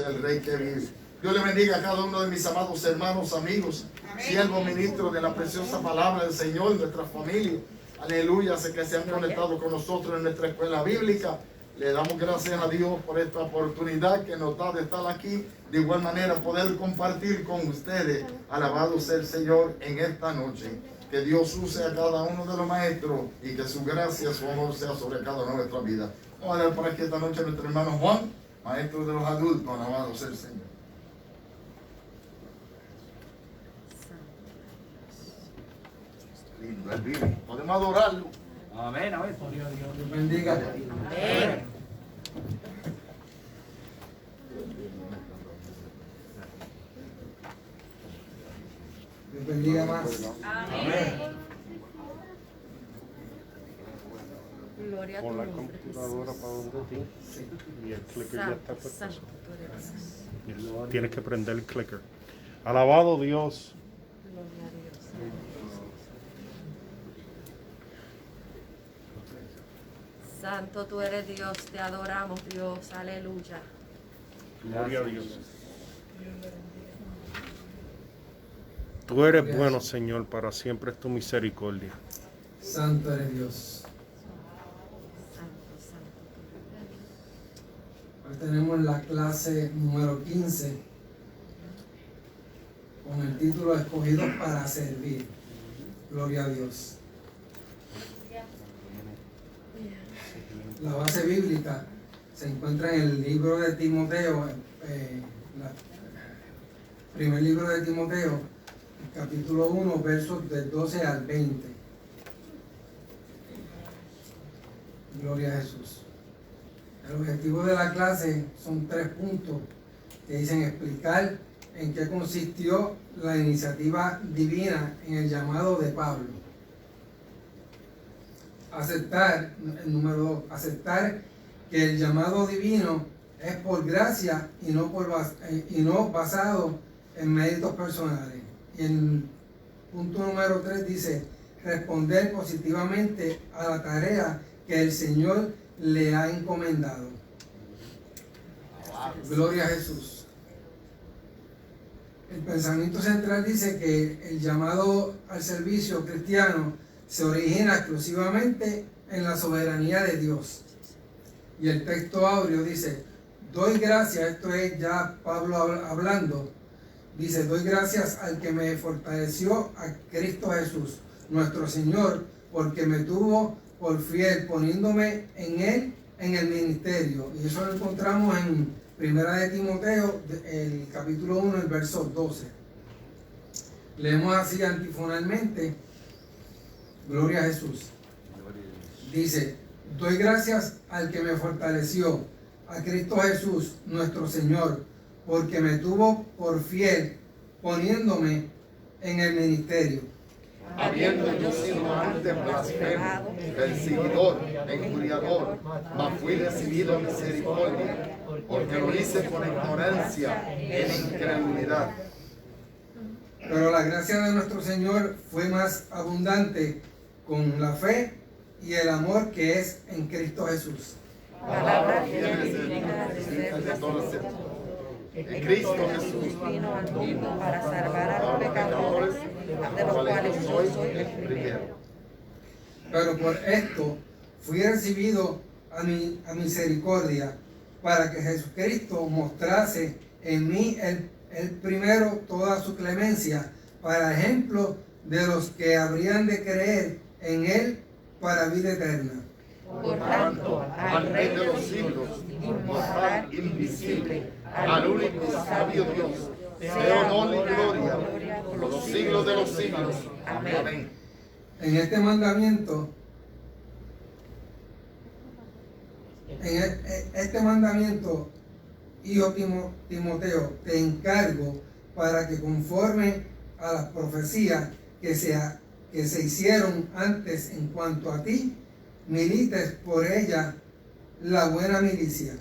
es el Rey que vive. Dios le bendiga a cada uno de mis amados hermanos, amigos, siervos, ministros de la preciosa palabra del Señor, nuestra familia. Aleluya, sé que se han conectado con nosotros en nuestra escuela bíblica. Le damos gracias a Dios por esta oportunidad que nos da de estar aquí. De igual manera, poder compartir con ustedes. Alabado sea el Señor en esta noche. Que Dios use a cada uno de los maestros y que su gracia, su amor sea sobre cada uno de nuestra vida. Vamos a dar por aquí esta noche a nuestro hermano Juan, maestro de los adultos. Alabado sea el Señor. Lindo, Él vive. Podemos adorarlo. Amén, amén. Dios bendiga. Amén. Dios bendiga más. Amén. Gloria a tu Pon la nombre, computadora para donde ti. Y el clicker ya está puesto. Santo, tú eres Dios. Tienes que prender el clicker. Alabado Dios. Gloria a Dios. Santo tú eres Dios, te adoramos Dios, aleluya. Gloria a Dios. Tú eres bueno, Señor, para siempre es tu misericordia. Santo eres Dios. Santo, santo. Hoy tenemos la clase número 15 con el título Escogidos para servir. Gloria a Dios. La base bíblica se encuentra en el libro de Timoteo, primer libro de Timoteo, capítulo 1, versos del 12 al 20. Gloria a Jesús. El objetivo de la clase son 3 puntos que dicen explicar en qué consistió la iniciativa divina en el llamado de Pablo. Aceptar, el número 2, aceptar que el llamado divino es por gracia y no basado en méritos personales. Y el punto número 3 dice, responder positivamente a la tarea que el Señor le ha encomendado. Gloria a Jesús. El pensamiento central dice que el llamado al servicio cristiano se origina exclusivamente en la soberanía de Dios. Y el texto áureo dice, doy gracias, esto es ya Pablo hablando, dice, doy gracias al que me fortaleció, a Cristo Jesús, nuestro Señor, porque me tuvo por fiel, poniéndome en Él en el ministerio. Y eso lo encontramos en Primera de Timoteo, el capítulo 1, el verso 12. Leemos así antifonalmente, gloria a Jesús. Dice, doy gracias al que me fortaleció, a Cristo Jesús, nuestro Señor, porque me tuvo por fiel, poniéndome en el ministerio. Habiendo yo sido antes blasfemo, perseguidor, injuriador, mas fui recibido en misericordia, porque lo hice con ignorancia en incredulidad. Pero la gracia de nuestro Señor fue más abundante con la fe y el amor que es en Cristo Jesús. Palabra fiel es el digna de ser de todo el ser. En Cristo Jesús vino al mundo para salvar a los pecadores, de los cuales yo soy el primero. Pero por esto fui recibido a misericordia, para que Jesucristo mostrase en mí el primero toda su clemencia, para ejemplo de los que habrían de creer en Él para vida eterna. Por tanto, al Rey de los siglos, inmortal, invisible, al único y sabio Dios, sea honor y gloria por los siglos de los siglos. Amén. En este mandamiento, hijo Timoteo, te encargo para que conforme a las profecías que se hicieron antes en cuanto a ti, milites por ella la buena milicia.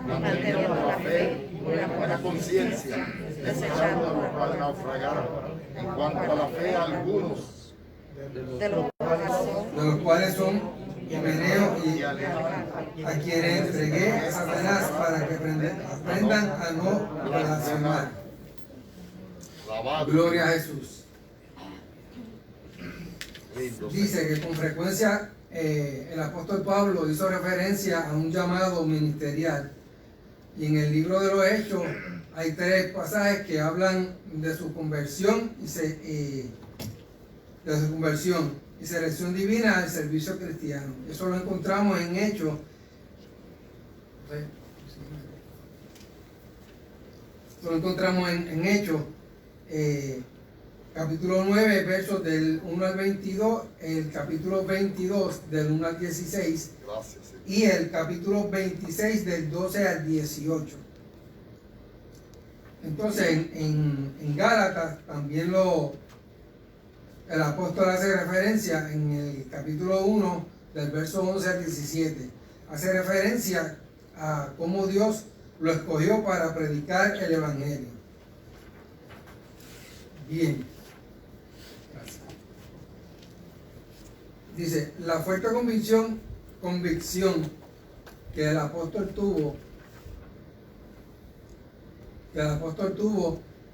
Manteniendo la fe y la buena conciencia, desechando a los cuales naufragaron. En cuanto a la fe, algunos de los cuales de los cuales son Himeneo y a quienes entregué a Satanás para que aprendan a no blasfemar. Gloria a Jesús. Dice que con frecuencia el apóstol Pablo hizo referencia a un llamado ministerial. Y en el libro de los Hechos hay 3 pasajes que hablan de su conversión y selección divina al servicio cristiano. Eso lo encontramos en Hechos. Lo encontramos en Hechos, capítulo 9, versos del 1 al 22, el capítulo 22 del 1 al 16 y el capítulo 26 del 12 al 18. Entonces en Gálatas también el apóstol hace referencia en el capítulo 1 del verso 11 al 17. Hace referencia a cómo Dios lo escogió para predicar el evangelio. Bien. Gracias. Dice, la fuerte convicción que el apóstol tuvo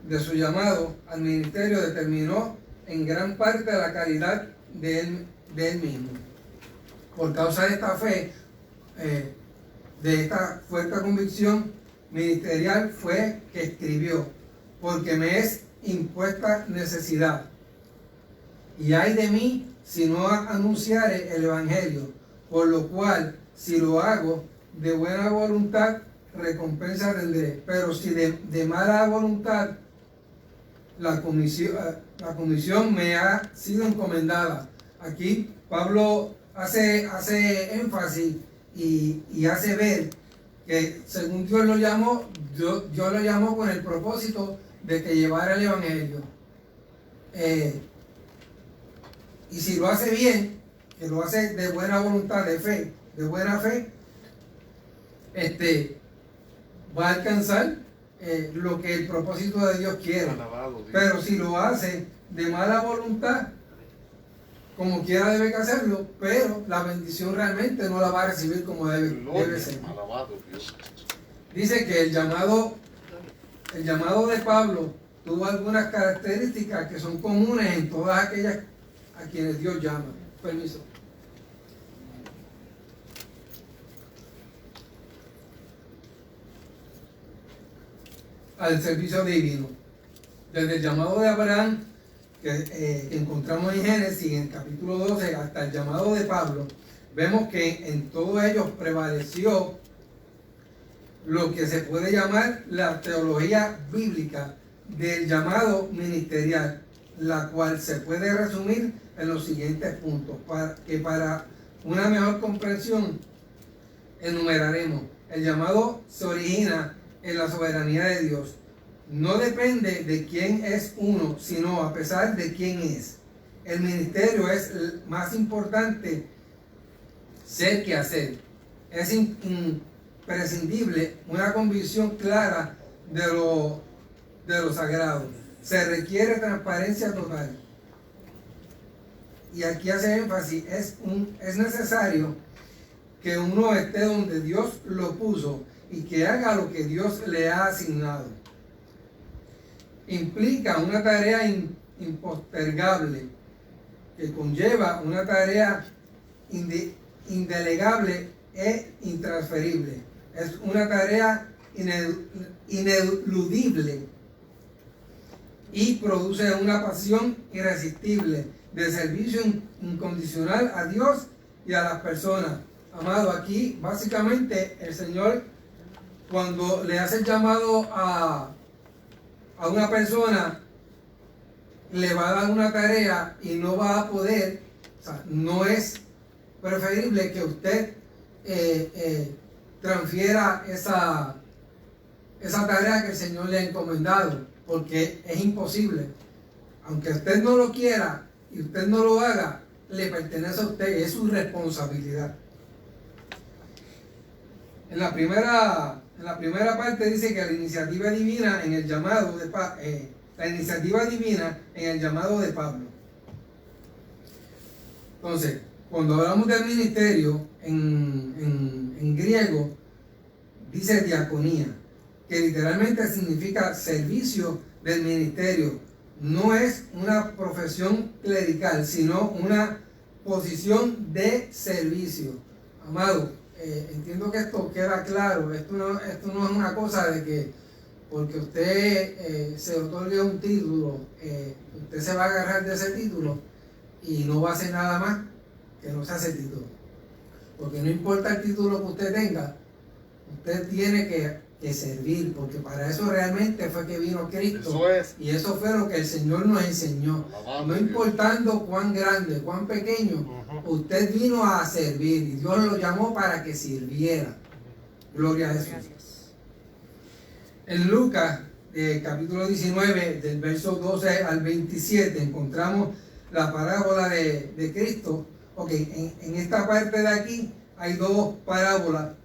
de su llamado al ministerio determinó en gran parte la calidad de él mismo. Por causa de esta fe, de esta fuerte convicción ministerial fue que escribió, porque me es impuesta necesidad. Y ay de mí si no anunciare el evangelio, por lo cual si lo hago de buena voluntad, recompensa tendré. Pero si de mala voluntad, la comisión me ha sido encomendada. Aquí Pablo hace énfasis y hace ver que según Dios lo llamó, Dios lo llamó con el propósito de que llevara el evangelio. Y si lo hace bien, que lo hace de buena voluntad, de buena fe, va a alcanzar lo que el propósito de Dios quiere. Pero si lo hace de mala voluntad, como quiera debe que hacerlo, pero la bendición realmente no la va a recibir como debe ser. Dice que el llamado de Pablo tuvo algunas características que son comunes en todas aquellas a quienes Dios llama. Permiso. Al servicio divino. Desde el llamado de Abraham, que encontramos en Génesis, en el capítulo 12, hasta el llamado de Pablo, vemos que en todos ellos prevaleció lo que se puede llamar la teología bíblica del llamado ministerial, la cual se puede resumir en los siguientes puntos, para una mejor comprensión enumeraremos. El llamado se origina en la soberanía de Dios. No depende de quién es uno, sino a pesar de quién es. El ministerio es más importante ser que hacer. Es imprescindible una convicción clara de lo sagrado. Se requiere transparencia total. Y aquí hace énfasis, es necesario que uno esté donde Dios lo puso y que haga lo que Dios le ha asignado. Implica una tarea impostergable que conlleva una tarea indelegable e intransferible. Es una tarea ineludible y produce una pasión irresistible de servicio incondicional a Dios y a las personas. Amado, aquí básicamente el Señor, cuando le hace el llamado a una persona, le va a dar una tarea y no va a poder, o sea, no es preferible que usted transfiera esa tarea que el Señor le ha encomendado, porque es imposible. Aunque usted no lo quiera y usted no lo haga, le pertenece a usted, es su responsabilidad. En la primera parte dice que la iniciativa divina en el llamado de Pablo. Entonces, Cuando hablamos del ministerio, en griego, dice diaconía, que literalmente significa servicio del ministerio. No es una profesión clerical, sino una posición de servicio. Amado, entiendo que esto queda claro. Esto no es una cosa de que porque usted se otorgue un título, usted se va a agarrar de ese título y no va a hacer nada más que no sea ese título. Porque no importa el título que usted tenga, usted tiene que servir, porque para eso realmente fue que vino Cristo. Eso es. Y eso fue lo que el Señor nos enseñó. No importando cuán grande, cuán pequeño, usted vino a servir y Dios lo llamó para que sirviera. Gloria a Jesús. En Lucas, capítulo 19, del verso 12 al 27, encontramos la parábola de Cristo. Ok, en esta parte de aquí hay dos parábolas,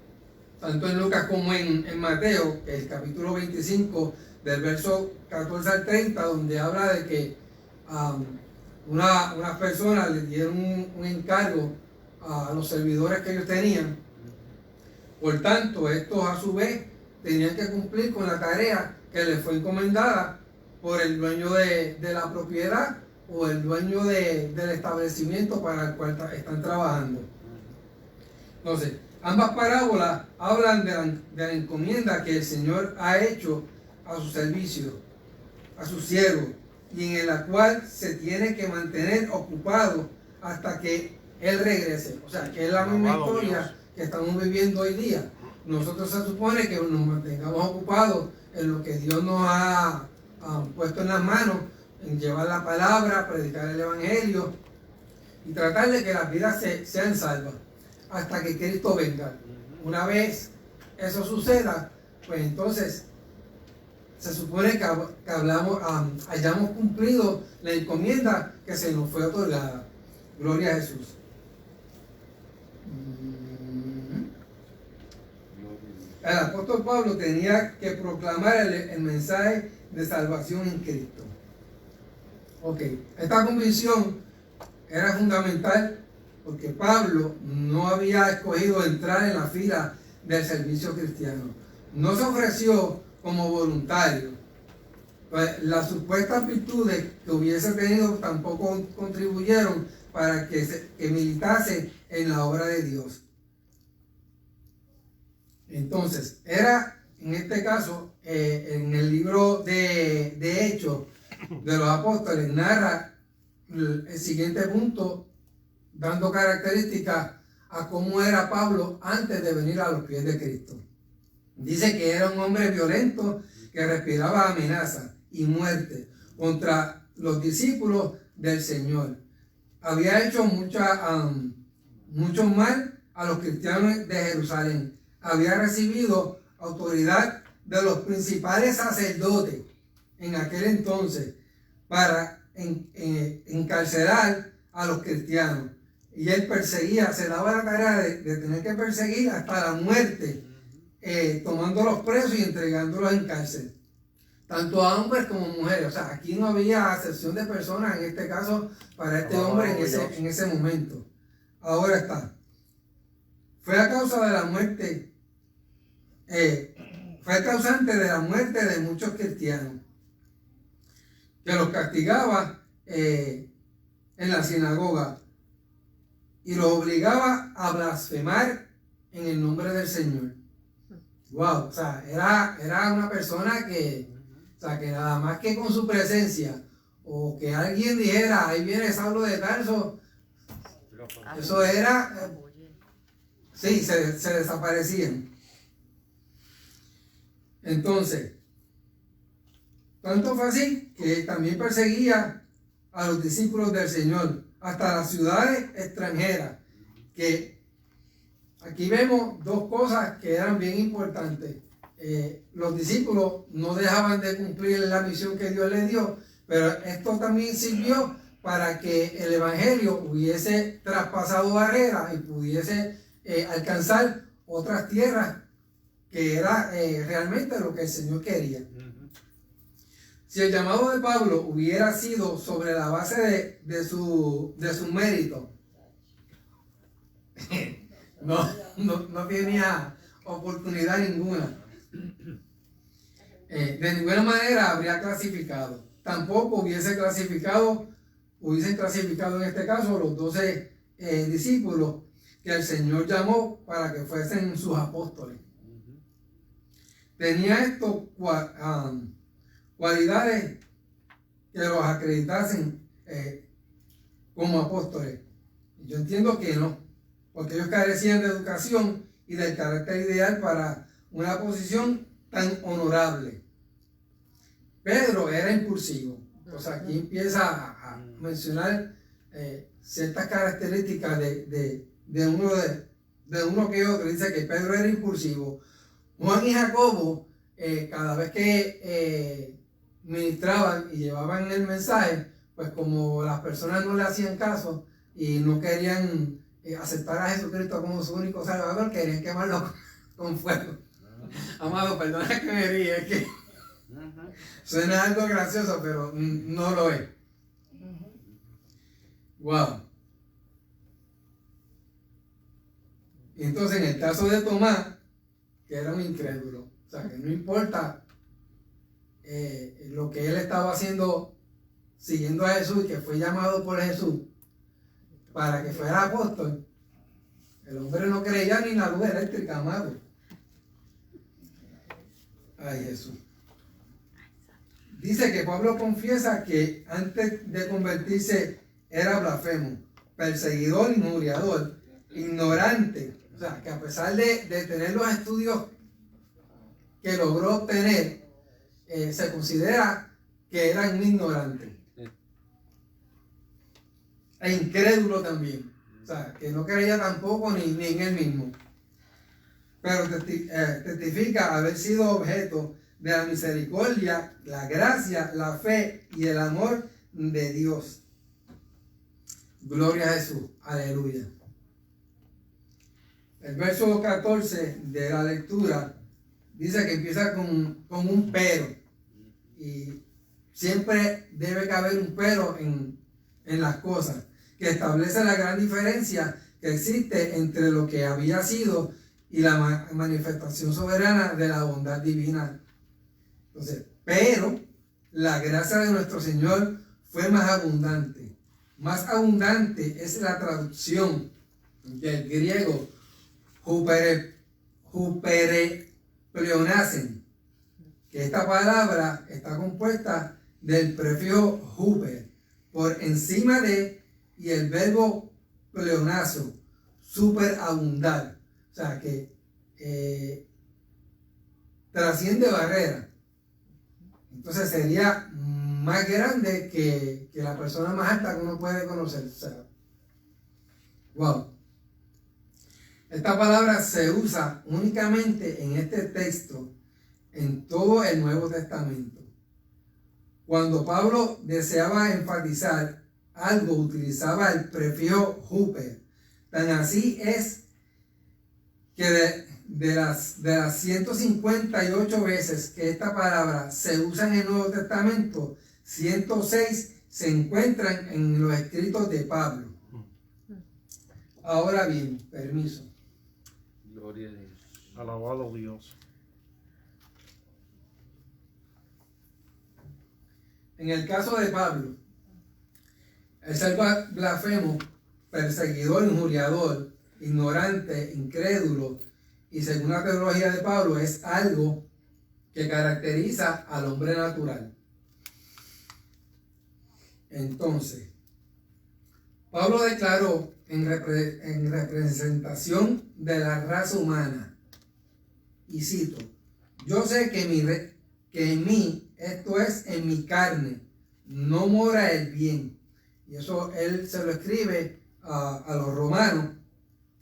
tanto en Lucas como en Mateo, que es el capítulo 25, del verso 14 al 30, donde habla de que unas personas le dieron un encargo a los servidores que ellos tenían. Por tanto, estos a su vez tenían que cumplir con la tarea que les fue encomendada por el dueño de la propiedad o el dueño del establecimiento para el cual están trabajando. Entonces, ambas parábolas hablan de la encomienda que el Señor ha hecho a su servicio, a su siervo, y en la cual se tiene que mantener ocupado hasta que Él regrese. O sea, que es la misma historia que estamos viviendo hoy día. Nosotros se supone que nos mantengamos ocupados en lo que Dios nos ha puesto en las manos, en llevar la palabra, predicar el evangelio y tratar de que las vidas sean salvas hasta que Cristo venga. Una vez eso suceda, pues entonces se supone que hayamos cumplido la encomienda que se nos fue otorgada. Gloria a Jesús. El apóstol Pablo tenía que proclamar el mensaje de salvación en Cristo. Ok, esta convicción era fundamental porque Pablo no había escogido entrar en la fila del servicio cristiano. No se ofreció como voluntario. Pues, las supuestas virtudes que hubiese tenido tampoco contribuyeron para que militase en la obra de Dios. Entonces, era en este caso, en el libro de Hechos de los Apóstoles, narra el siguiente punto, dando características a cómo era Pablo antes de venir a los pies de Cristo. Dice que era un hombre violento que respiraba amenaza y muerte contra los discípulos del Señor. Había hecho mucho mal a los cristianos de Jerusalén. Había recibido autoridad de los principales sacerdotes en aquel entonces para encarcelar a los cristianos. Y él perseguía, se daba la tarea de tener que perseguir hasta la muerte, tomándolos presos y entregándolos en cárcel, tanto a hombres como mujeres. O sea, aquí no había acepción de personas en este caso para este hombre en ese momento. Ahora está. Fue a causa de la muerte, fue el causante de la muerte de muchos cristianos, que los castigaba en la sinagoga y los obligaba a blasfemar en el nombre del Señor. Wow, o sea, era una persona que nada más que con su presencia o que alguien dijera, ahí viene Saulo de Tarso, eso era, sí, se desaparecían. Entonces, tanto fue así que también perseguía a los discípulos del Señor hasta las ciudades extranjeras, que aquí vemos dos cosas que eran bien importantes. Los discípulos no dejaban de cumplir la misión que Dios les dio, pero esto también sirvió para que el evangelio hubiese traspasado barreras y pudiese alcanzar otras tierras, que era realmente lo que el Señor quería. Si el llamado de Pablo hubiera sido sobre la base de su mérito no tenía oportunidad ninguna. De ninguna manera habría clasificado. Tampoco hubiesen clasificado en este caso los 12 discípulos que el Señor llamó para que fuesen sus apóstoles. Tenía estos cualidades que los acreditasen como apóstoles. Yo entiendo que no, porque ellos carecían de educación y del carácter ideal para una posición tan honorable. Pedro era impulsivo. O sea, aquí empieza a mencionar ciertas características de uno que otro. Dice que Pedro era impulsivo. Juan y Jacobo, cada vez que ministraban y llevaban el mensaje, pues como las personas no le hacían caso y no querían aceptar a Jesucristo como su único salvador, querían quemarlo con fuego. Amado, perdona que me ríe, es que suena algo gracioso, pero no lo es. Wow. Entonces, en el caso de Tomás, que era un incrédulo, o sea, que no importa lo que él estaba haciendo siguiendo a Jesús y que fue llamado por Jesús para que fuera apóstol, el hombre no creía ni en la luz eléctrica, amado. Ay, Jesús. Dice que Pablo confiesa que antes de convertirse era blasfemo, perseguidor, injuriador, ignorante. O sea, que a pesar de tener los estudios que logró obtener, se considera que era un ignorante. E incrédulo también. O sea, que no creía tampoco ni en él mismo. Pero testifica haber sido objeto de la misericordia, la gracia, la fe y el amor de Dios. Gloria a Jesús. Aleluya. El verso 14 de la lectura dice que empieza con un pero. Y siempre debe caber un pero en las cosas, que establece la gran diferencia que existe entre lo que había sido y la manifestación soberana de la bondad divina. Entonces, pero la gracia de nuestro Señor fue más abundante. Más abundante es la traducción del griego huperepleonasen, que esta palabra está compuesta del prefijo huper, por encima de, y el verbo pleonazo, superabundar. O sea, que trasciende barreras. Entonces sería más grande que la persona más alta que uno puede conocer. O sea, wow. Esta palabra se usa únicamente en este texto, en todo el Nuevo Testamento. Cuando Pablo deseaba enfatizar algo, utilizaba el prefijo huper. Tan así es que de las 158 veces que esta palabra se usa en el Nuevo Testamento, 106 se encuentran en los escritos de Pablo. Ahora bien, permiso. Gloria a Dios. Alabado Dios. En el caso de Pablo, el ser blasfemo, perseguidor, injuriador, ignorante, incrédulo, y según la teología de Pablo, es algo que caracteriza al hombre natural. Entonces, Pablo declaró en representación de la raza humana, y cito: yo sé que en mí, esto es, en mi carne, no mora el bien. Y eso él se lo escribe a los romanos,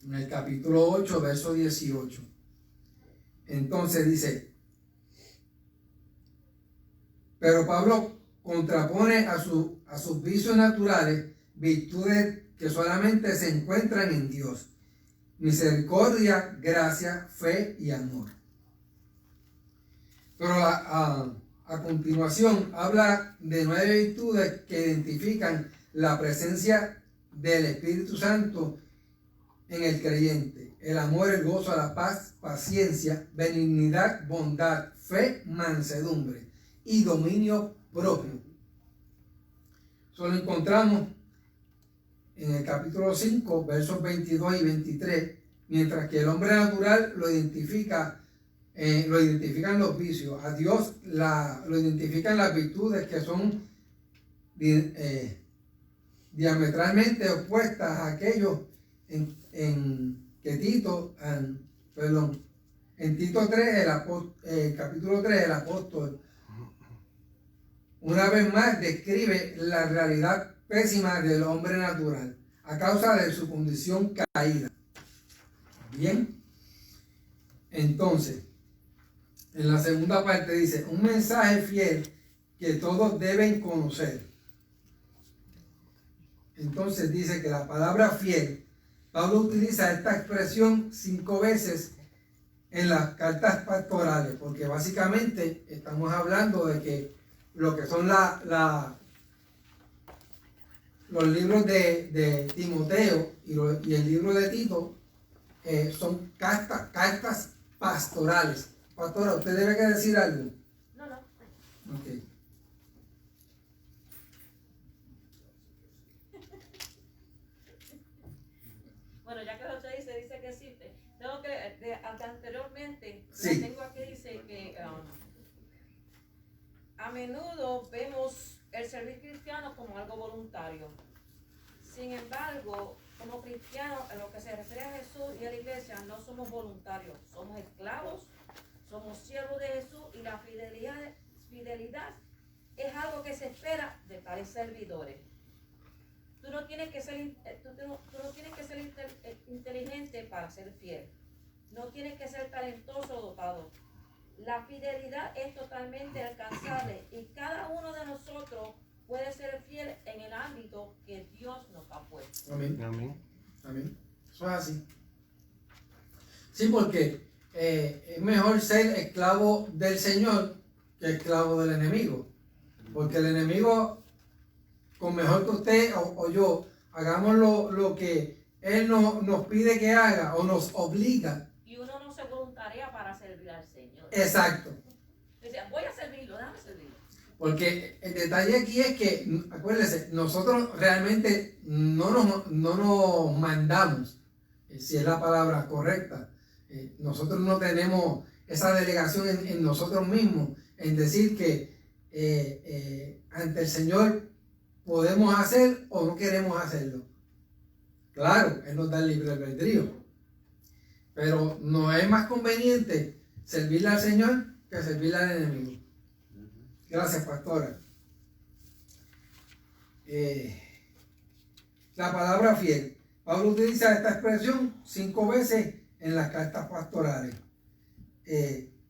en el capítulo 8, verso 18. Entonces dice, pero Pablo contrapone a sus vicios naturales virtudes que solamente se encuentran en Dios: misericordia, gracia, fe y amor. Pero a continuación habla de 9 virtudes que identifican la presencia del Espíritu Santo en el creyente: el amor, el gozo, la paz, paciencia, benignidad, bondad, fe, mansedumbre y dominio propio. Eso lo encontramos en el capítulo 5, versos 22 y 23, mientras que el hombre natural lo identifican los vicios. A Dios lo identifican las virtudes, que son diametralmente opuestas a aquellos en Tito 3, capítulo 3, el apóstol una vez más describe la realidad pésima del hombre natural a causa de su condición caída. Bien, entonces, en la segunda parte dice: un mensaje fiel que todos deben conocer. Entonces dice que la palabra fiel, Pablo utiliza esta expresión 5 veces en las cartas pastorales, porque básicamente estamos hablando de que lo que son los libros de Timoteo y el libro de Tito son cartas pastorales. Pastora, ¿usted debe que decir algo? No. Ok. Bueno, ya que José dice que existe, tengo que, anteriormente, Sí. tengo aquí, dice que a menudo vemos el servir cristiano como algo voluntario. Sin embargo, como cristianos, en lo que se refiere a Jesús y a la iglesia, no somos voluntarios, somos esclavos, somos siervos de Jesús, y la fidelidad es algo que se espera de tales servidores. Tú no tienes que ser inteligente para ser fiel. No tienes que ser talentoso o dotado. La fidelidad es totalmente alcanzable y cada uno de nosotros puede ser fiel en el ámbito que Dios nos ha puesto. Amén. Amén. Amén. Eso es así. Sí, porque es mejor ser esclavo del Señor que esclavo del enemigo. Porque el enemigo, con mejor que usted o yo, hagamos lo que Él nos pide que haga o nos obliga. Y uno no se voluntaria para servir al Señor. Exacto. Dice, voy a servirlo, déjame servirlo. Porque el detalle aquí es que, acuérdense, nosotros realmente no nos mandamos, si es la palabra correcta. Nosotros no tenemos esa delegación en nosotros mismos, en decir que ante el Señor podemos hacer o no queremos hacerlo. Claro, Él nos da el libre albedrío, pero no es más conveniente servirle al Señor que servirle al enemigo. Gracias, pastora. La palabra fiel. Pablo utiliza esta expresión 5 veces en las cartas pastorales.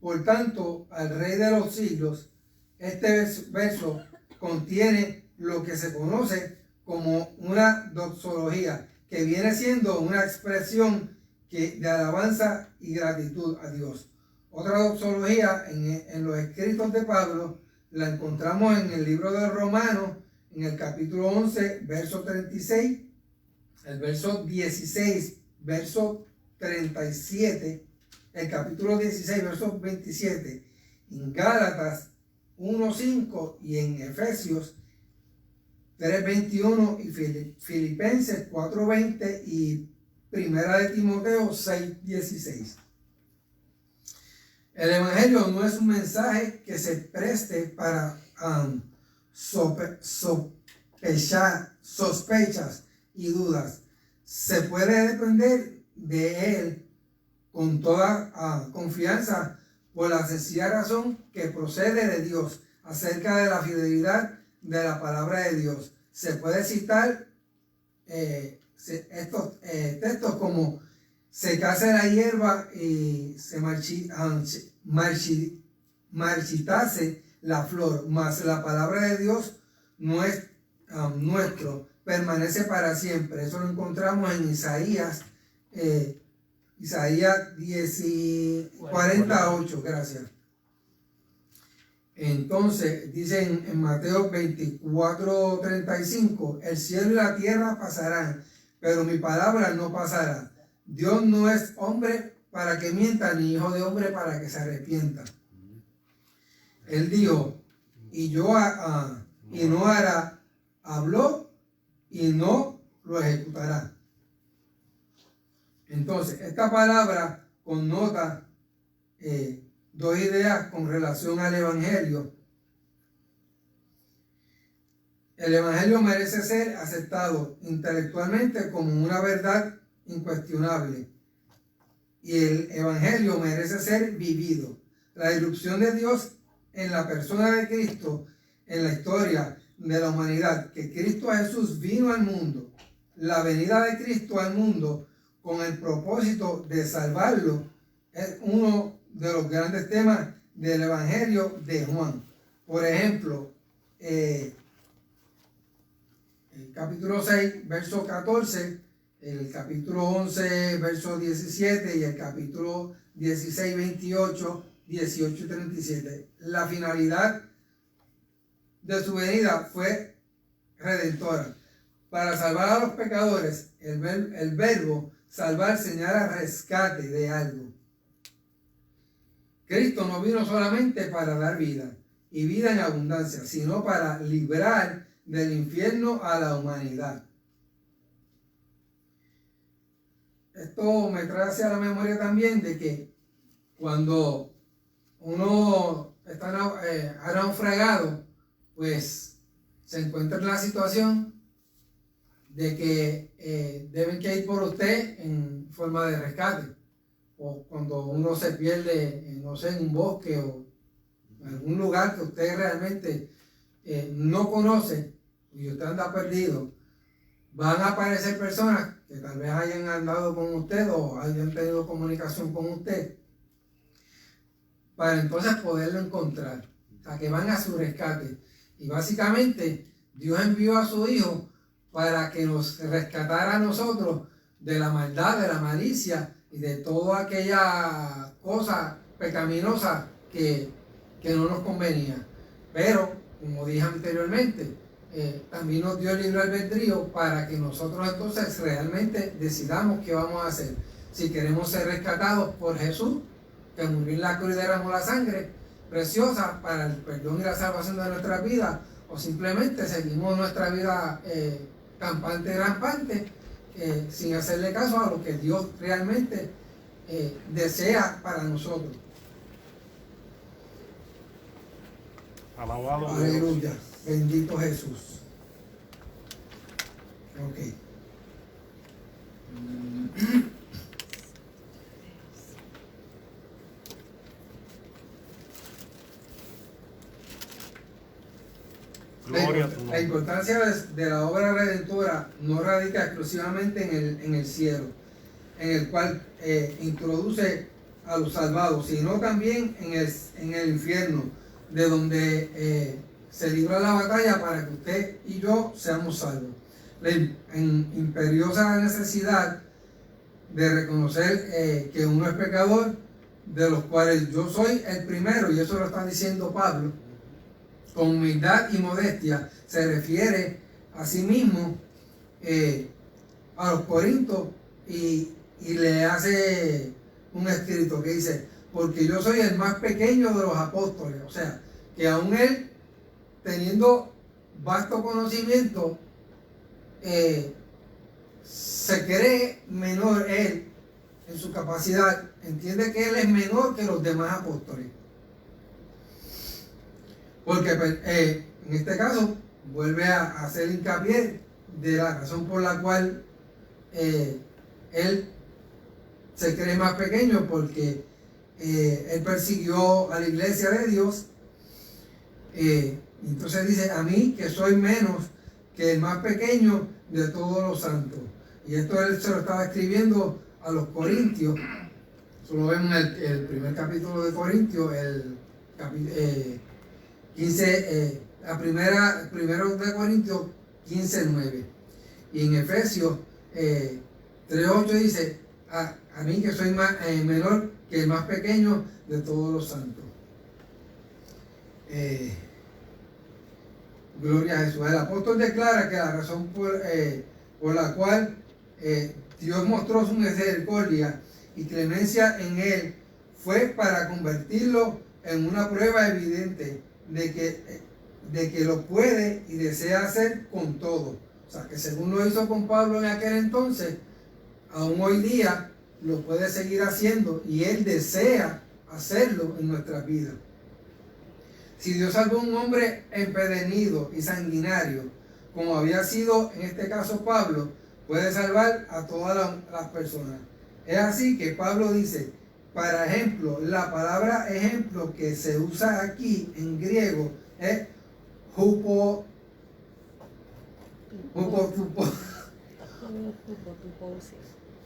Por tanto, al Rey de los siglos, este verso contiene lo que se conoce como una doxología, que viene siendo una expresión de alabanza y gratitud a Dios. Otra doxología en los escritos de Pablo la encontramos en el libro de Romanos, en el capítulo 11, verso 36, el verso 16, verso 37, el capítulo 16, verso 27, en Gálatas 1:5 y en Efesios 3:21 y Filipenses 4:20 y Primera de Timoteo 6:16. El Evangelio no es un mensaje que se preste para sospechas y dudas. Se puede depender de él con toda confianza, por la sencilla razón que procede de Dios acerca de la fidelidad de la palabra de Dios. Se puede citar estos textos como: secase la hierba y se marchitase la flor, mas la palabra de Dios no es nuestro, permanece para siempre. Eso lo encontramos en Isaías 48, gracias. Entonces dice en Mateo 24:35: el cielo y la tierra pasarán, pero mi palabra no pasará. Dios no es hombre para que mienta, ni hijo de hombre para que se arrepienta. Él dijo, y no hará, habló y no lo ejecutará. Entonces, esta palabra connota dos ideas con relación al Evangelio. El Evangelio merece ser aceptado intelectualmente como una verdad incuestionable. Y el Evangelio merece ser vivido. La irrupción de Dios en la persona de Cristo, en la historia de la humanidad, que Cristo Jesús vino al mundo, la venida de Cristo al mundo con el propósito de salvarlo, es uno de los grandes temas del Evangelio de Juan. Por ejemplo, el capítulo 6, verso 14, el capítulo 11, verso 17 y el capítulo 16, 28, 18 y 37. La finalidad de su venida fue redentora. Para salvar a los pecadores, el verbo salvar señala rescate de algo. Cristo no vino solamente para dar vida y vida en abundancia, sino para librar del infierno a la humanidad. Esto me trae hacia la memoria también de que cuando uno está naufragado, pues se encuentra en la situación de que deben que ir por usted en forma de rescate. O cuando uno se pierde, no sé, en un bosque o en algún lugar que usted realmente no conoce y usted anda perdido, van a aparecer personas que tal vez hayan andado con usted o hayan tenido comunicación con usted para entonces poderlo encontrar, o sea, que van a su rescate. Y básicamente Dios envió a su Hijo para que nos rescatara a nosotros de la maldad, de la malicia y de toda aquella cosa pecaminosa que no nos convenía. Pero, como dije anteriormente, también nos dio el libre albedrío para que nosotros entonces realmente decidamos qué vamos a hacer. Si queremos ser rescatados por Jesús, que murió en la cruz y derramó la sangre preciosa para el perdón y la salvación de nuestras vidas, o simplemente seguimos nuestra vida campante y rampante, sin hacerle caso a lo que Dios realmente desea para nosotros. Alabado Aleluya. Bendito Jesús. Ok. Gloria a tu La nombre. importancia de la obra redentora no radica exclusivamente en el cielo, en el cual introduce a los salvados, sino también en el infierno, de donde se libra la batalla para que usted y yo seamos salvos. La imperiosa necesidad de reconocer que uno es pecador, de los cuales yo soy el primero, y eso lo está diciendo Pablo, con humildad y modestia, se refiere a sí mismo a los Corintios y le hace un escrito que dice, porque yo soy el más pequeño de los apóstoles. O sea, que aún él, teniendo vasto conocimiento, se cree menor él en su capacidad, entiende que él es menor que los demás apóstoles. Porque en este caso vuelve a hacer hincapié de la razón por la cual él se cree más pequeño, porque él persiguió a la iglesia de Dios. Entonces dice, a mí que soy menos que el más pequeño de todos los santos. Y esto él se lo estaba escribiendo a los Corintios. Eso lo vemos en el primer capítulo de Corintios, el 15, primero de Corintios 15:9. Y en Efesios 3:8 dice, a mí que soy menor que el más pequeño de todos los santos. Gloria a Jesús. El apóstol declara que la razón por la cual Dios mostró su misericordia y clemencia en él, fue para convertirlo en una prueba evidente de que lo puede y desea hacer con todo. O sea, que según lo hizo con Pablo en aquel entonces, aún hoy día lo puede seguir haciendo y él desea hacerlo en nuestras vidas. Si Dios salvó a un hombre empedernido y sanguinario, como había sido en este caso Pablo, puede salvar a todas las personas. Es así que Pablo dice, para ejemplo, la palabra ejemplo que se usa aquí en griego es hupo.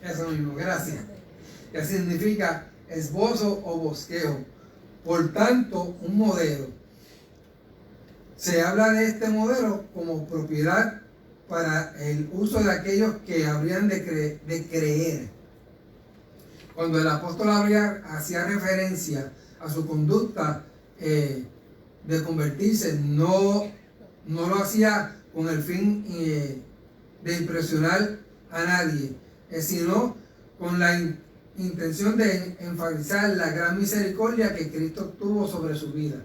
Eso mismo, gracias. Que significa esbozo o bosquejo. Por tanto, un modelo. Se habla de este modelo como propiedad para el uso de aquellos que habrían de creer. Cuando el apóstol hacía referencia a su conducta de convertirse, no lo hacía con el fin de impresionar a nadie, sino con la intención de enfatizar la gran misericordia que Cristo tuvo sobre su vida.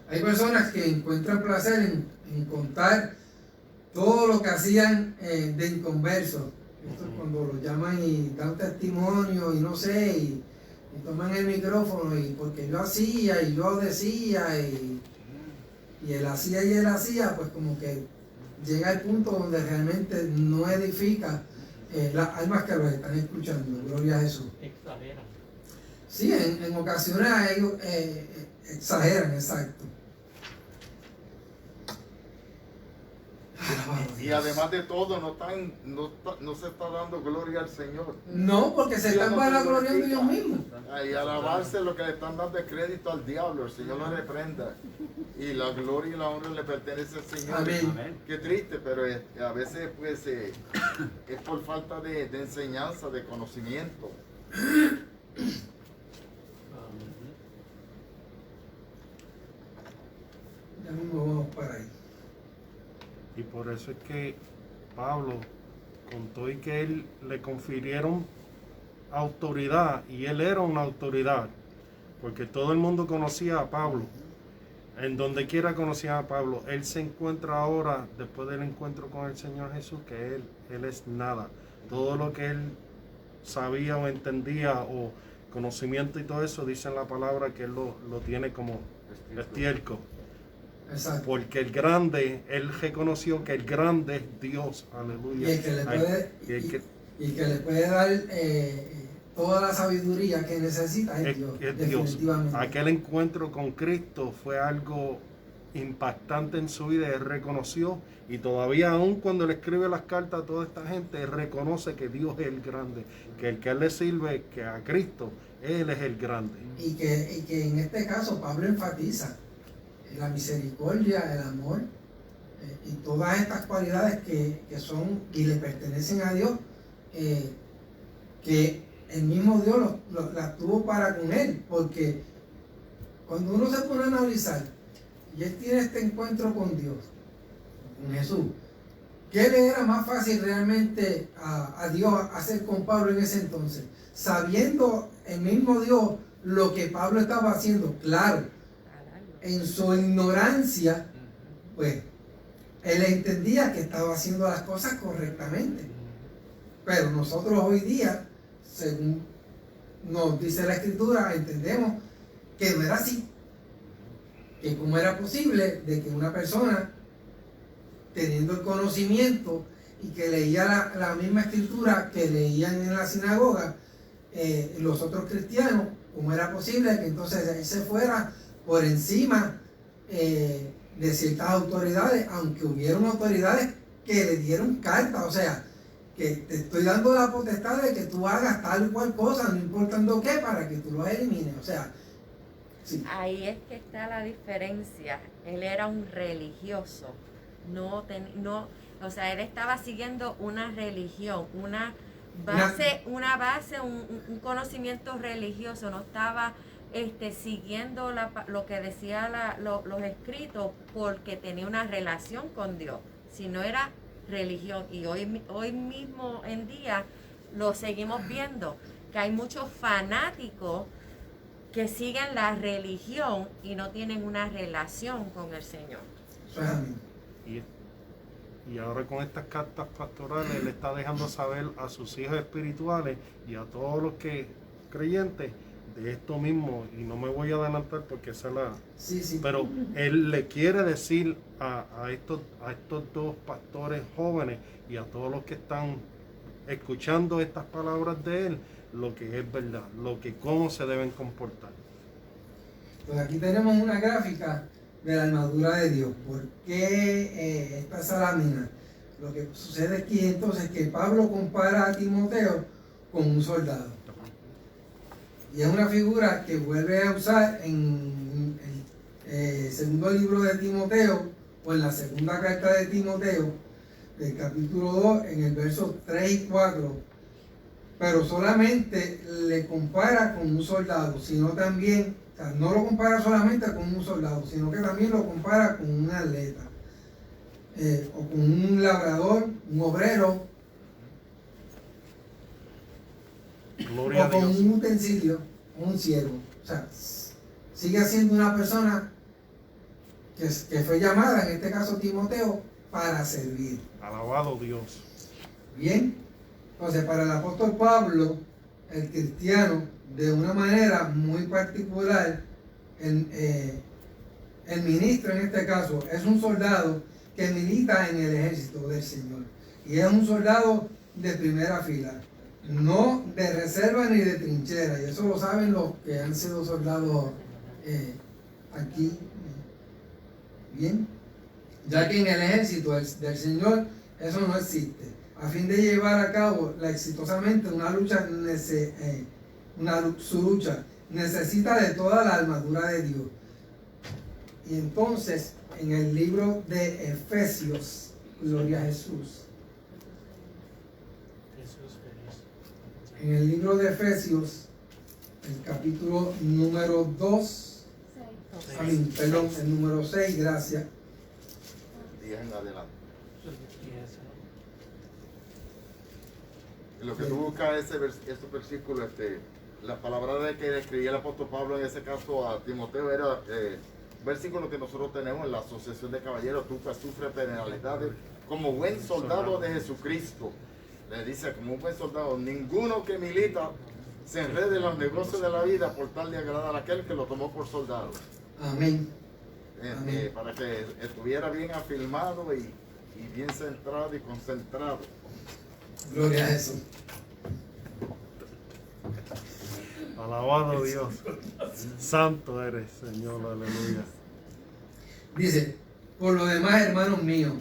Hay personas que encuentran placer en contar todo lo que hacían de inconversos. Esto es cuando los llaman y dan testimonio y no sé, y toman el micrófono y porque yo hacía y yo decía y él hacía y él hacía, pues como que llega al punto donde realmente no edifica las almas que lo están escuchando. Gloria a Jesús. Exageran. Sí, en ocasiones ellos exageran, exacto. Y además de todo, no se está dando gloria al Señor. No, porque se están vanagloriando ellos mismos. Y alabarse lo que le están dando de crédito al diablo. El Señor lo reprenda. Y la gloria y la honra le pertenece al Señor. Amén. Qué triste, pero a veces pues es por falta de enseñanza, de conocimiento. Ya mismo vamos para ahí. Y por eso es que Pablo contó y que él le confirieron autoridad y él era una autoridad, porque todo el mundo conocía a Pablo. En donde quiera conocía a Pablo. Él se encuentra ahora, después del encuentro con el Señor Jesús, que él es nada. Todo lo que él sabía o entendía o conocimiento y todo eso, dice en la palabra que él lo tiene como estiércol. Exacto. Porque el grande, él reconoció que el grande es Dios, aleluya. Y el que le puede dar toda la sabiduría que necesita es Dios, definitivamente. Aquel encuentro con Cristo fue algo impactante en su vida. Él reconoció, y todavía aún cuando le escribe las cartas a toda esta gente, él reconoce que Dios es el grande, que el que él le sirve, que a Cristo, él es el grande. Y que en este caso Pablo enfatiza la misericordia, el amor y todas estas cualidades que son y le pertenecen a Dios, que el mismo Dios las tuvo para con él, porque cuando uno se pone a analizar y él tiene este encuentro con Dios, con Jesús, ¿qué le era más fácil realmente a Dios hacer con Pablo en ese entonces? Sabiendo el mismo Dios lo que Pablo estaba haciendo, claro, en su ignorancia, pues él entendía que estaba haciendo las cosas correctamente. Pero nosotros hoy día, según nos dice la Escritura, entendemos que no era así. Que cómo era posible de que una persona, teniendo el conocimiento y que leía la misma Escritura que leían en la sinagoga, los otros cristianos, cómo era posible que entonces él se fuera por encima de ciertas autoridades, aunque hubieron autoridades que le dieron carta, o sea, que te estoy dando la potestad de que tú hagas tal o cual cosa, no importando qué, para que tú lo elimines, o sea, sí. Ahí es que está la diferencia. Él era un religioso, o sea, él estaba siguiendo una religión, una base, un conocimiento religioso, no estaba siguiendo lo que decía los escritos porque tenía una relación con Dios, sino era religión. Y hoy mismo en día lo seguimos viendo, que hay muchos fanáticos que siguen la religión y no tienen una relación con el Señor. Eso es amén. Y ahora con estas cartas pastorales Él está dejando saber a sus hijos espirituales y a todos los que creyentes de esto mismo, y no me voy a adelantar porque esa es la... Sí. Pero Él le quiere decir a estos dos pastores jóvenes y a todos los que están escuchando estas palabras de Él, lo que es verdad, cómo se deben comportar. Pues aquí tenemos una gráfica de la armadura de Dios. ¿Por qué esta salamina? Lo que sucede aquí entonces es que Pablo compara a Timoteo con un soldado. Y es una figura que vuelve a usar en el segundo libro de Timoteo, o en la segunda carta de Timoteo, del capítulo 2, en el verso 3 y 4. Pero solamente le compara con un soldado, sino también, o sea, no lo compara solamente con un soldado, sino que también lo compara con un atleta, o con un labrador, un obrero, Gloria o a con Dios. un utensilio, un siervo. O sea, sigue siendo una persona que fue llamada, en este caso Timoteo, para servir. Alabado Dios. Bien, entonces para el apóstol Pablo, el cristiano, de una manera muy particular, el ministro en este caso es un soldado que milita en el ejército del Señor. Y es un soldado de primera fila, no de reserva ni de trinchera. Y eso lo saben los que han sido soldados aquí. Bien, ya que en el ejército del Señor eso no existe. A fin de llevar a cabo exitosamente su lucha necesita de toda la armadura de Dios. Y entonces en el libro de Efesios, gloria a Jesús, en el libro de Efesios, el capítulo número 2, el número 6, gracias. 10 en adelante. En lo que tú buscas ese versículo, la palabra de que escribía el apóstol Pablo en ese caso a Timoteo era versículo que nosotros tenemos en la Asociación de Caballeros: tú que sufres penalidades como buen soldado de Jesucristo. Le dice, como un buen soldado, ninguno que milita se enrede en los negocios de la vida por tal de agradar a aquel que lo tomó por soldado. Amén. Para que estuviera bien afirmado y bien centrado y concentrado. Gloria a Jesús. Alabado Dios. Santo eres, Señor, aleluya. Dice, por lo demás, hermanos míos,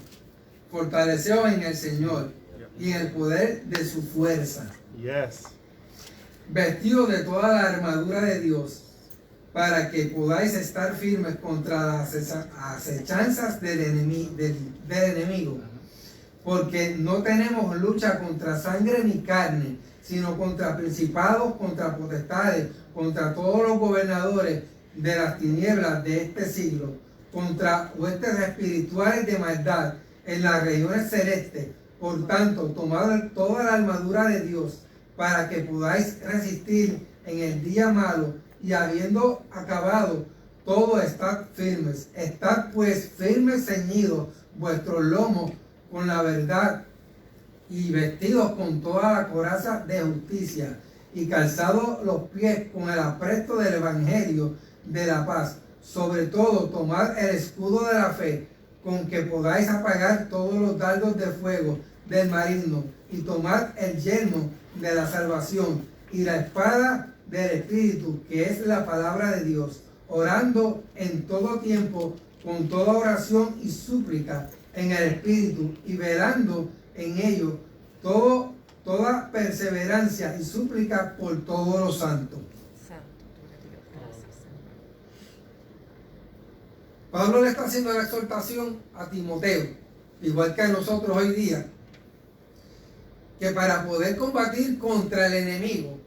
fortaleceos en el Señor y en el poder de su fuerza. Yes. Vestidos de toda la armadura de Dios, para que podáis estar firmes contra las acechanzas del enemigo. Porque no tenemos lucha contra sangre ni carne, sino contra principados, contra potestades, contra todos los gobernadores de las tinieblas de este siglo, contra huestes espirituales de maldad en las regiones celestes. Por tanto, tomad toda la armadura de Dios, para que podáis resistir en el día malo, y habiendo acabado todo, estad firmes. Estad pues firmes, ceñidos vuestros lomos con la verdad, y vestidos con toda la coraza de justicia, y calzados los pies con el apresto del evangelio de la paz. Sobre todo, tomad el escudo de la fe, con que podáis apagar todos los dardos de fuego del maligno, y tomad el yelmo de la salvación y la espada del Espíritu, que es la palabra de Dios, orando en todo tiempo con toda oración y súplica en el Espíritu, y velando en ello toda perseverancia y súplica por todos los santos. Pablo le está haciendo la exhortación a Timoteo, igual que a nosotros hoy día, que para poder combatir contra el enemigo,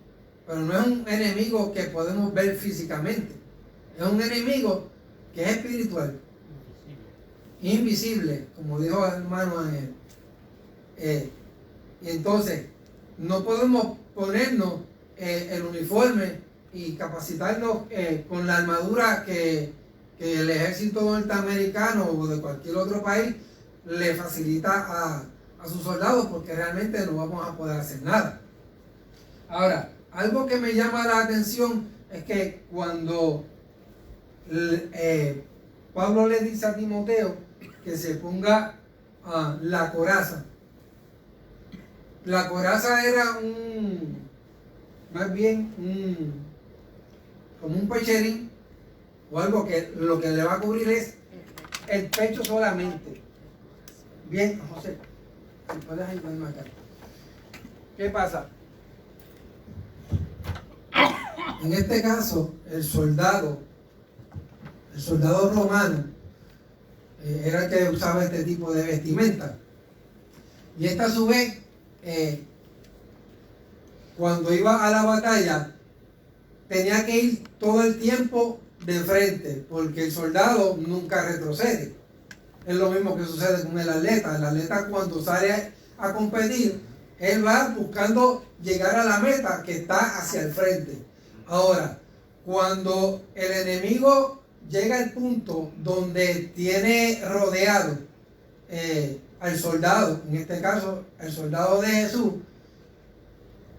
pero no es un enemigo que podemos ver físicamente, es un enemigo que es espiritual, invisible, como dijo el hermano Ángel. Y entonces, no podemos ponernos el uniforme y capacitarnos con la armadura que el ejército norteamericano o de cualquier otro país le facilita a sus soldados, porque realmente no vamos a poder hacer nada. Ahora, algo que me llama la atención es que cuando Pablo le dice a Timoteo que se ponga la coraza. La coraza era como un pecherín o algo que lo que le va a cubrir es el pecho solamente. Bien, José, si puedes ayudarme acá. ¿Qué pasa? En este caso, el soldado romano era el que usaba este tipo de vestimenta. Y esta a su vez, cuando iba a la batalla, tenía que ir todo el tiempo de frente, porque el soldado nunca retrocede. Es lo mismo que sucede con el atleta. El atleta, cuando sale a competir, él va buscando llegar a la meta que está hacia el frente. Ahora, cuando el enemigo llega al punto donde tiene rodeado al soldado, en este caso el soldado de Jesús,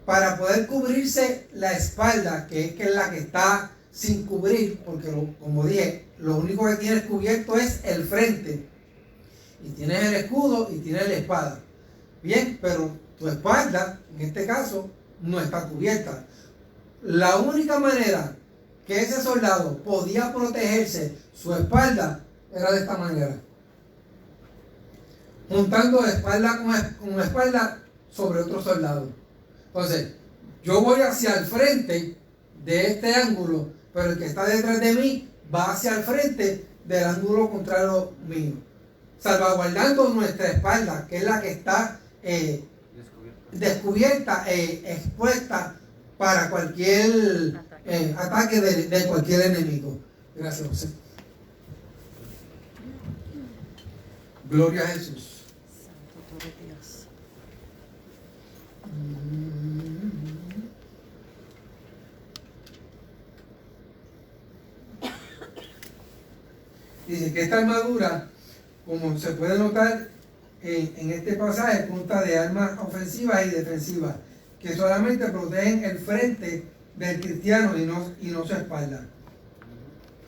para poder cubrirse la espalda, que es la que está sin cubrir, porque como dije, lo único que tienes cubierto es el frente, y tienes el escudo y tienes la espada. Bien, pero tu espalda, en este caso, no está cubierta. La única manera que ese soldado podía protegerse su espalda era de esta manera, juntando espalda con espalda sobre otro soldado. Entonces, yo voy hacia el frente de este ángulo, pero el que está detrás de mí va hacia el frente del ángulo contrario mío, salvaguardando nuestra espalda, que es la que está descubierta e expuesta para cualquier ataque de cualquier enemigo. Gracias, José. Gloria a Jesús. Santo tú eres Dios. Dice que esta armadura, como se puede notar en este pasaje, consta de armas ofensivas y defensivas que solamente protegen el frente del cristiano y no su espalda.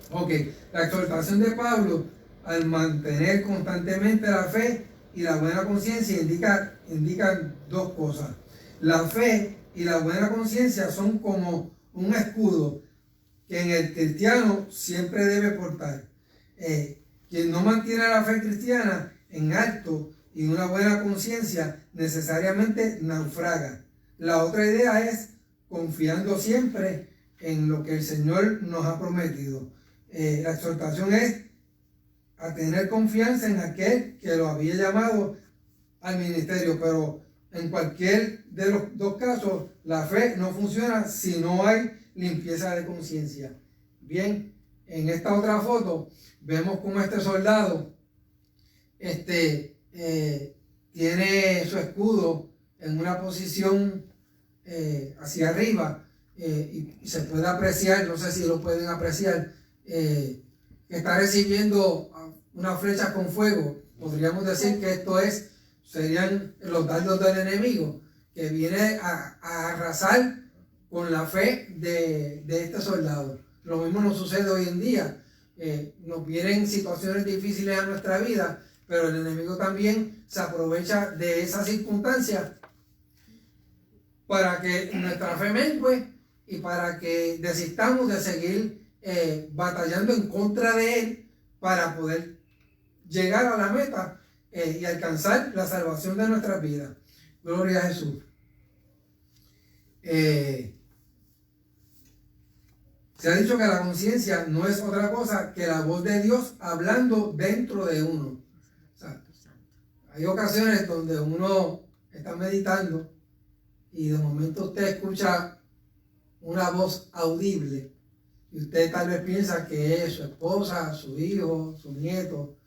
Ok, la exhortación de Pablo al mantener constantemente la fe y la buena conciencia indican dos cosas. La fe y la buena conciencia son como un escudo que en el cristiano siempre debe portar. Quien no mantiene la fe cristiana en alto y una buena conciencia necesariamente naufraga. La otra idea es confiando siempre en lo que el Señor nos ha prometido. La exhortación es a tener confianza en aquel que lo había llamado al ministerio, pero en cualquier de los dos casos la fe no funciona si no hay limpieza de conciencia. Bien, en esta otra foto vemos cómo este soldado tiene su escudo en una posición hacia arriba, y se puede apreciar, no sé si lo pueden apreciar, que está recibiendo una flecha con fuego. Podríamos decir que serían los dardos del enemigo, que viene a arrasar con la fe de este soldado. Lo mismo nos sucede hoy en día. Nos vienen situaciones difíciles a nuestra vida, pero el enemigo también se aprovecha de esas circunstancias para que nuestra fe mengue y para que desistamos de seguir batallando en contra de él para poder llegar a la meta y alcanzar la salvación de nuestras vidas. Gloria a Jesús. Se ha dicho que la conciencia no es otra cosa que la voz de Dios hablando dentro de uno. O sea, hay ocasiones donde uno está meditando y de momento usted escucha una voz audible y usted tal vez piensa que es su esposa, su hijo, su nieto,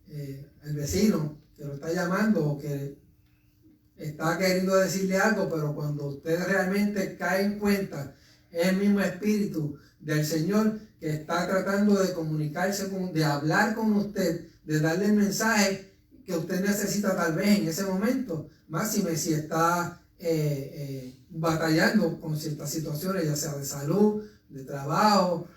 el vecino que lo está llamando o que está queriendo decirle algo, pero cuando usted realmente cae en cuenta, es el mismo espíritu del Señor que está tratando de comunicarse, de hablar con usted, de darle el mensaje que usted necesita tal vez en ese momento, máxime si está batallando con ciertas situaciones, ya sea de salud, de trabajo.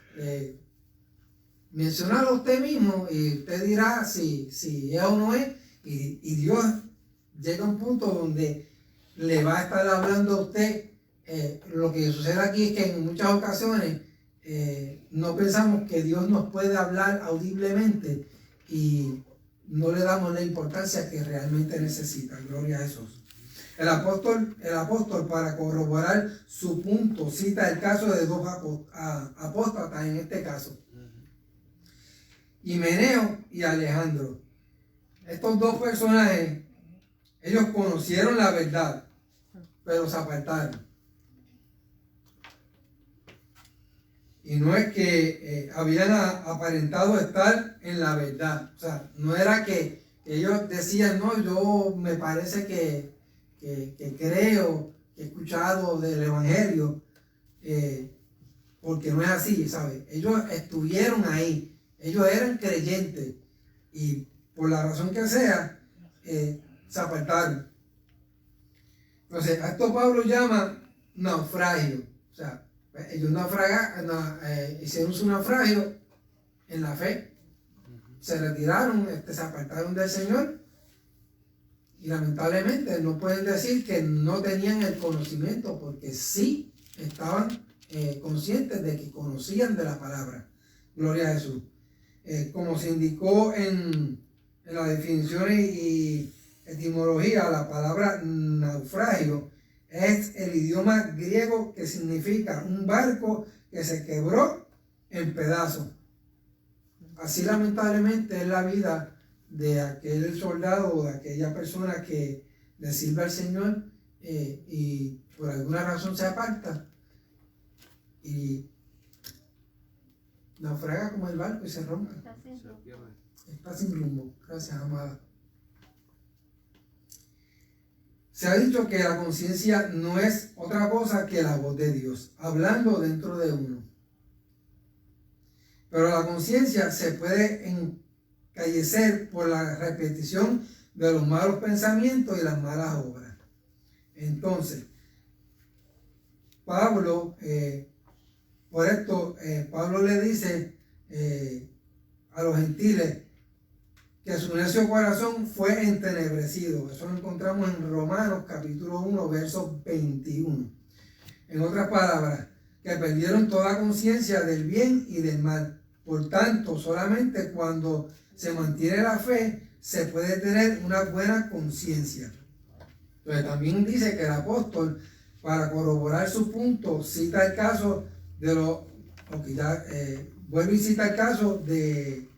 Mencionarlo usted mismo y usted dirá si es o no es, y Dios llega a un punto donde le va a estar hablando a usted. Lo que sucede aquí es que en muchas ocasiones no pensamos que Dios nos puede hablar audiblemente y no le damos la importancia que realmente necesita. Gloria a Jesús. El apóstol, para corroborar su punto, cita el caso de dos apóstatas en este caso, Himeneo y Alejandro. Estos dos personajes, ellos conocieron la verdad, pero se apartaron. Y no es que habían aparentado estar en la verdad. O sea, no era que ellos decían, no, yo me parece que creo, que he escuchado del Evangelio, porque no es así, ¿sabes? Ellos estuvieron ahí, ellos eran creyentes y por la razón que sea, se apartaron. Entonces, a esto Pablo llama naufragio. O sea, ellos hicieron su naufragio en la fe, se retiraron, se apartaron del Señor y lamentablemente no pueden decir que no tenían el conocimiento, porque sí estaban conscientes de que conocían de la palabra. Gloria a Jesús. Como se indicó en las definiciones y etimología, la palabra naufragio es el idioma griego que significa un barco que se quebró en pedazos. Así lamentablemente es la vida de aquel soldado o de aquella persona que le sirve al Señor y por alguna razón se aparta y naufraga como el barco y se rompe. Está sin rumbo. Gracias, amada. Se ha dicho que la conciencia no es otra cosa que la voz de Dios, hablando dentro de uno. Pero la conciencia se puede encallecer por la repetición de los malos pensamientos y las malas obras. Entonces, Pablo, por esto, Pablo le dice a los gentiles que su necio corazón fue entenebrecido. Eso lo encontramos en Romanos capítulo 1, verso 21. En otras palabras, que perdieron toda conciencia del bien y del mal. Por tanto, solamente cuando se mantiene la fe, se puede tener una buena conciencia. Entonces también dice que el apóstol, para corroborar su punto, cita el caso de vuelve y cita el caso de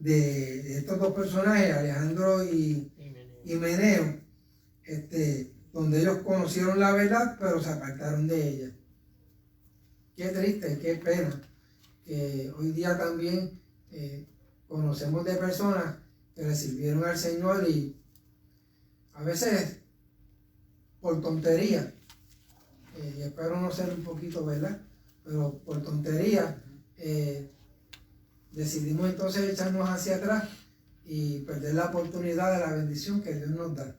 estos dos personajes, Alejandro y Himeneo, donde ellos conocieron la verdad, pero se apartaron de ella. Qué triste, qué pena, que hoy día también conocemos de personas que le sirvieron al Señor y a veces por tontería, y espero no ser un poquito, ¿verdad? Pero por tontería, decidimos entonces echarnos hacia atrás y perder la oportunidad de la bendición que Dios nos da.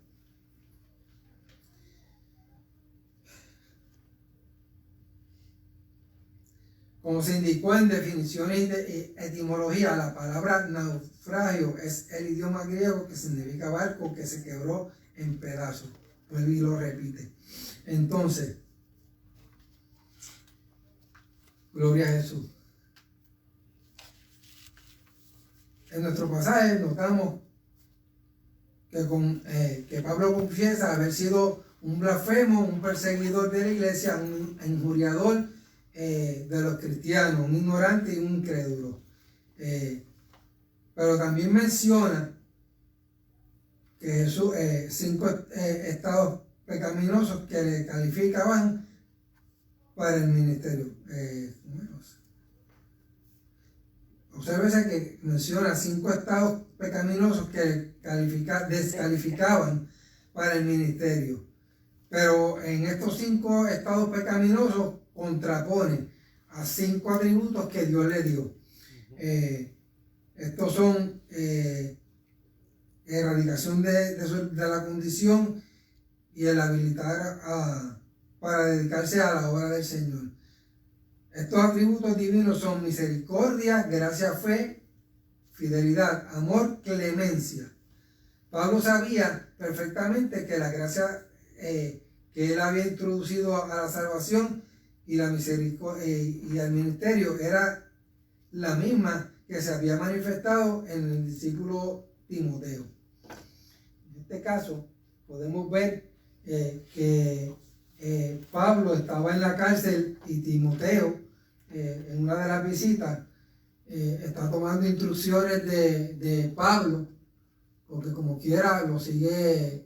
Como se indicó en definiciones de etimología, la palabra naufragio es el idioma griego que significa barco que se quebró en pedazos. Vuelve y lo repite. Entonces, gloria a Jesús. En nuestro pasaje notamos que Pablo confiesa haber sido un blasfemo, un perseguidor de la iglesia, un injuriador de los cristianos, un ignorante y un incrédulo. Pero también menciona que Jesús, 5 estados pecaminosos que le calificaban para el ministerio. Observe que menciona 5 estados pecaminosos que descalificaban para el ministerio. Pero en estos 5 estados pecaminosos contrapone a 5 atributos que Dios le dio. Estos son erradicación de la condición y el habilitar para dedicarse a la obra del Señor. Estos atributos divinos son misericordia, gracia, fe, fidelidad, amor, clemencia. Pablo sabía perfectamente que la gracia que él había introducido a la salvación y la misericordia y al ministerio era la misma que se había manifestado en el discípulo Timoteo. En este caso podemos ver que Pablo estaba en la cárcel y Timoteo en una de las visitas está tomando instrucciones de Pablo, porque como quiera lo sigue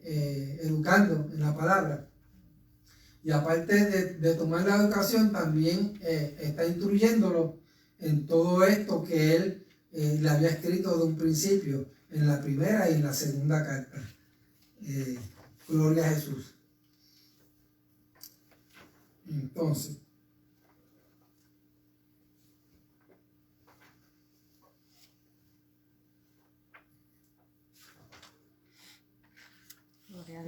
educando en la palabra. Y aparte de tomar la educación, también está instruyéndolo en todo esto que él le había escrito de un principio, en la primera y en la segunda carta. Gloria a Jesús. Entonces,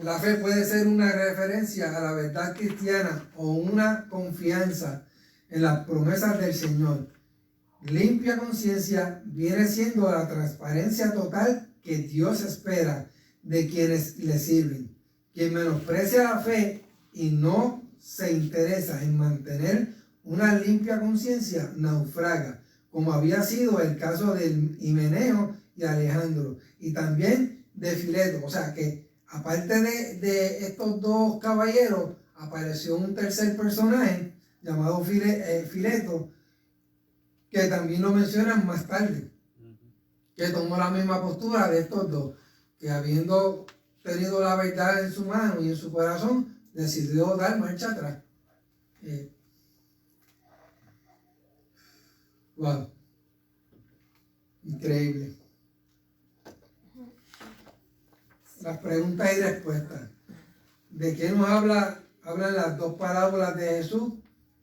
la fe puede ser una referencia a la verdad cristiana o una confianza en las promesas del Señor. Limpia conciencia viene siendo la transparencia total que Dios espera de quienes le sirven. Quien menosprecia la fe y no se interesa en mantener una limpia conciencia naufraga, como había sido el caso de Himeneo y Alejandro, y también de Fileto. O sea que aparte de estos 2 caballeros, apareció un tercer personaje llamado Fileto, que también lo mencionan más tarde, que tomó la misma postura de estos 2, que habiendo tenido la verdad en su mano y en su corazón, decidió dar marcha atrás. Wow, increíble. Las preguntas y respuestas. ¿De qué nos hablan las 2 parábolas de Jesús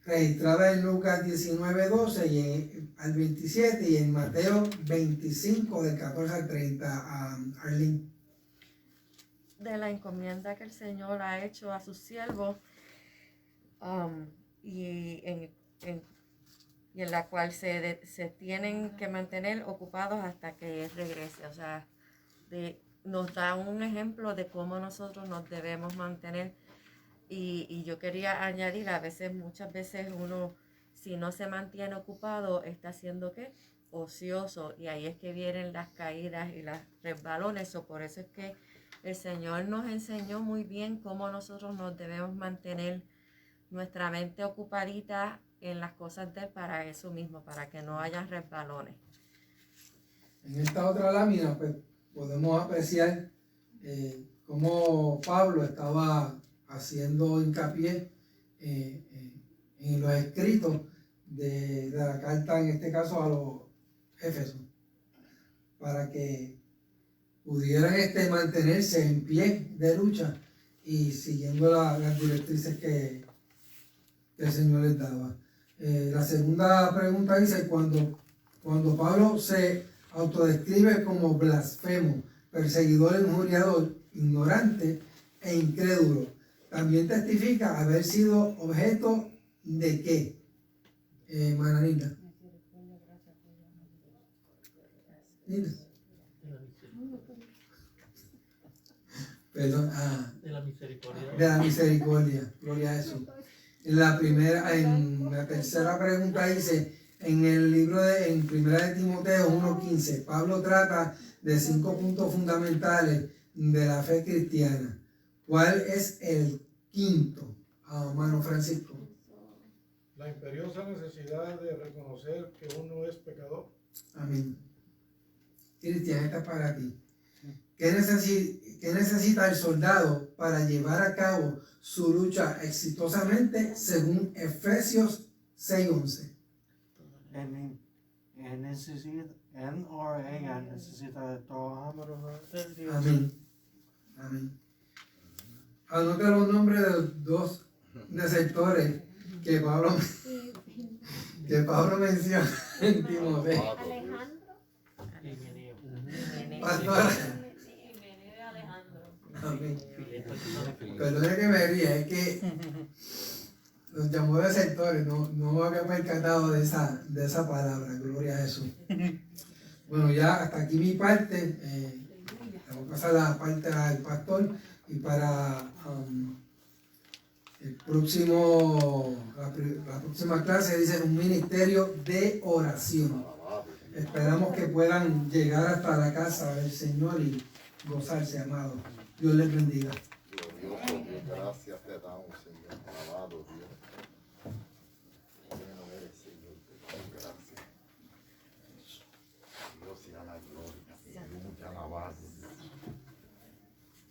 registradas en Lucas 19:12 al 27 y en Mateo 25 del 14 al 30? Arlene. De la encomienda que el Señor ha hecho a sus siervos y en la cual se tienen que mantener ocupados hasta que Él regrese. O sea, nos da un ejemplo de cómo nosotros nos debemos mantener. Y yo quería añadir, muchas veces uno, si no se mantiene ocupado, está haciendo ¿qué? Ocioso. Y ahí es que vienen las caídas y los resbalones. Por eso es que el Señor nos enseñó muy bien cómo nosotros nos debemos mantener nuestra mente ocupadita en las cosas de Él para eso mismo, para que no haya resbalones. En esta otra lámina, pues, podemos apreciar cómo Pablo estaba haciendo hincapié en los escritos de la carta, en este caso a los Éfesos, para que pudieran mantenerse en pie de lucha y siguiendo las directrices que el Señor les daba. La segunda pregunta dice, cuando Pablo se autodescribe como blasfemo, perseguidor, injuriador, ignorante e incrédulo, también testifica haber sido objeto de ¿qué? Mananita. Perdón, de la misericordia. De la misericordia, gloria a Jesús. En la tercera pregunta dice, en el libro en 1 de Timoteo 1:15, Pablo trata de 5 puntos fundamentales de la fe cristiana. ¿Cuál es el quinto, hermano Francisco? La imperiosa necesidad de reconocer que uno es pecador. Amén. Cristian, esta es para ti. ¿Qué necesita el soldado para llevar a cabo su lucha exitosamente según Efesios 6:11? Ella necesita de todo. Amén. Amén. Anota los nombres de los dos desertores que Pablo menciona en Timoteo. Pastora. Amén. Perdone que me ría, es que los llamó desertores, no me había percatado de esa palabra, gloria a Jesús. Bueno, ya hasta aquí mi parte, vamos a pasar la parte al pastor y para la próxima clase dice un ministerio de oración. Esperamos que puedan llegar hasta la casa del Señor y gozarse, amado. Dios les bendiga. Glorioso Dios, gracias te damos, Señor. Alabado Dios. Bueno eres, Señor, te damos gracias. Dios sea la gloria. Aleluya, alabado Dios.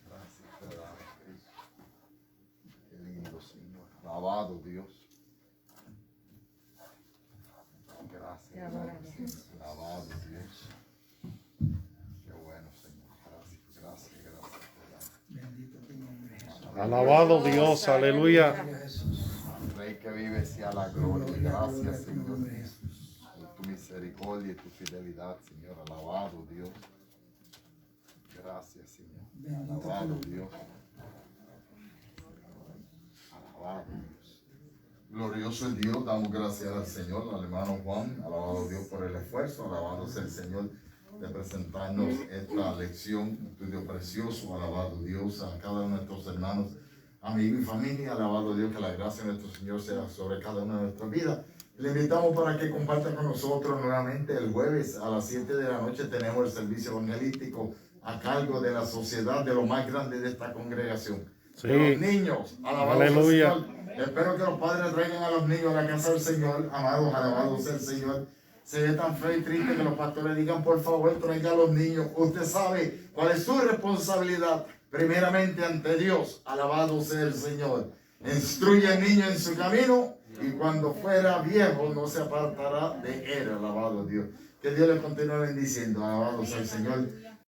Gracias te damos, Cristo. Qué lindo, Señor. Alabado Dios. Gracias, Señor. Alabado Dios. Qué bueno, Señor. Gracias. Bendito tu nombre, Jesús. Alabado Dios, aleluya. Gloria a Jesús. Rey que vive sea la gloria. Gracias, tu Señor. nombre, Jesús. Por tu misericordia y tu fidelidad, Señor. Alabado Dios. Gracias, Señor. Bendito tu Alabado nombre. Dios. Alabado Dios. Glorioso el Dios, damos gracias al Señor, al hermano Juan. Alabado Dios por el esfuerzo. Alabado sea el Señor de presentarnos esta lección, un estudio precioso. Alabado Dios a cada uno de nuestros hermanos, amigos y familia. Alabado Dios, que la gracia de nuestro Señor sea sobre cada una de nuestras vidas. Le invitamos para que compartan con nosotros nuevamente el jueves a las 7 de la noche. Tenemos el servicio evangelístico a cargo de la sociedad de lo más grande de esta congregación. Sí. De los niños. Alabado sea el Aleluya. Señor. Espero que los padres traigan a los niños a la casa del Señor. Amados, alabado sea el Señor. Se ve tan feo y triste que los pastores digan, por favor, traigan a los niños. Usted sabe cuál es su responsabilidad. Primeramente ante Dios. Alabado sea el Señor. Instruye al niño en su camino y cuando fuera viejo no se apartará de él. Alabado Dios. Que Dios le continúe bendiciendo. Alabado sea el Señor.